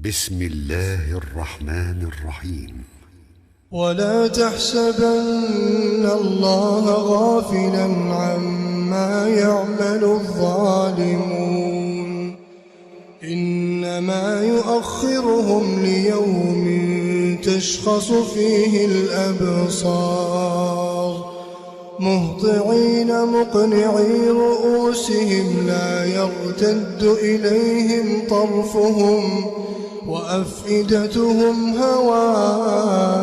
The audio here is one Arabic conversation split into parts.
بسم الله الرحمن الرحيم. ولا تحسبن الله غافلا عما يعمل الظالمون إنما يؤخرهم ليوم تشخص فيه الأبصار مهطعين مقنعي رؤوسهم لا يرتد إليهم طرفهم وأفئدتهم هواء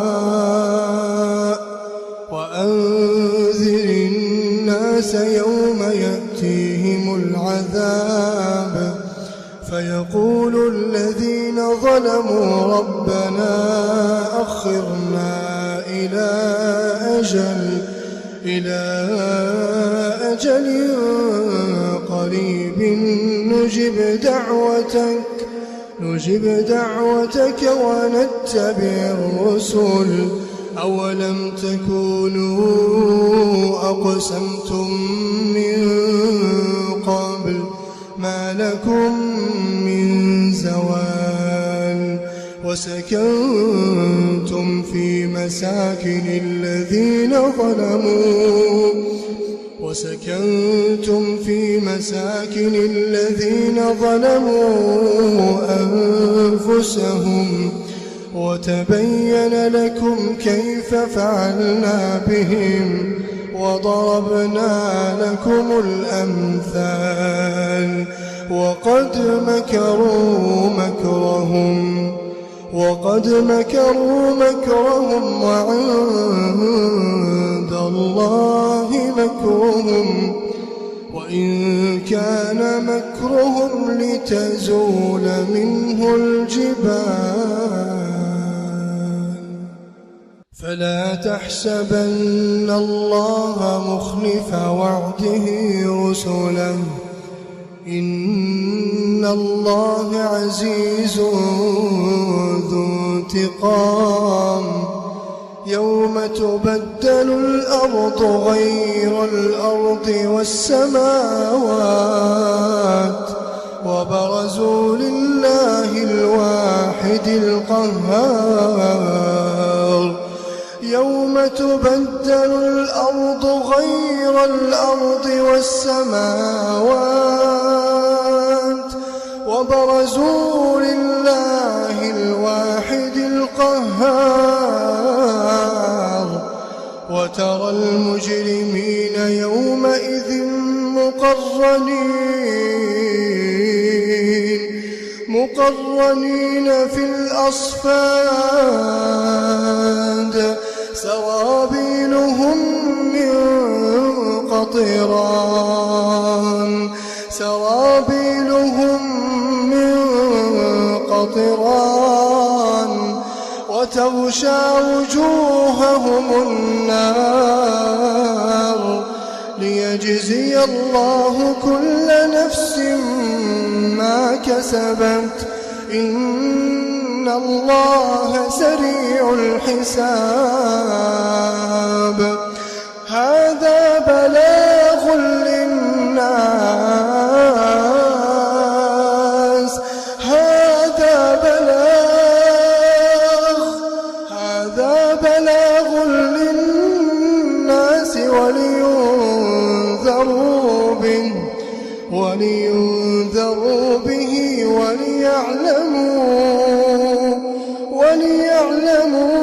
وأنذر الناس يوم يأتيهم العذاب فيقول الذين ظلموا ربنا أخرنا إلى أجل قريب نجب دعوتك ونتبع الرسل أولم تكونوا أقسمتم من قبل ما لكم من زوال وسكنتم في مساكن الذين ظلموا أنفسهم وتبين لكم كيف فعلنا بهم وضربنا لكم الأمثال وقد مكروا مكرهم وعند الله مكرهم وإن كان مكرهم لتزول منه الجبال فلا تحسبن الله مخلف وعده رسله إن الله عزيز ذو انتقام يوم تبدل الأرض غير الأرض والسماوات وبرزوا لله الواحد القهار يوم تبدل الأرض غير الأرض والسماوات وبرزوا لله الواحد القهار وترى المجرمين يومئذ مقرنين في الأصفاد سرابيلهم من قطران وتغشى وجوههم النار ليجزي الله كل نفس ما كسبت إن الله سريع الحساب هذا بلاغ للناس ولينذروا به وليعلموا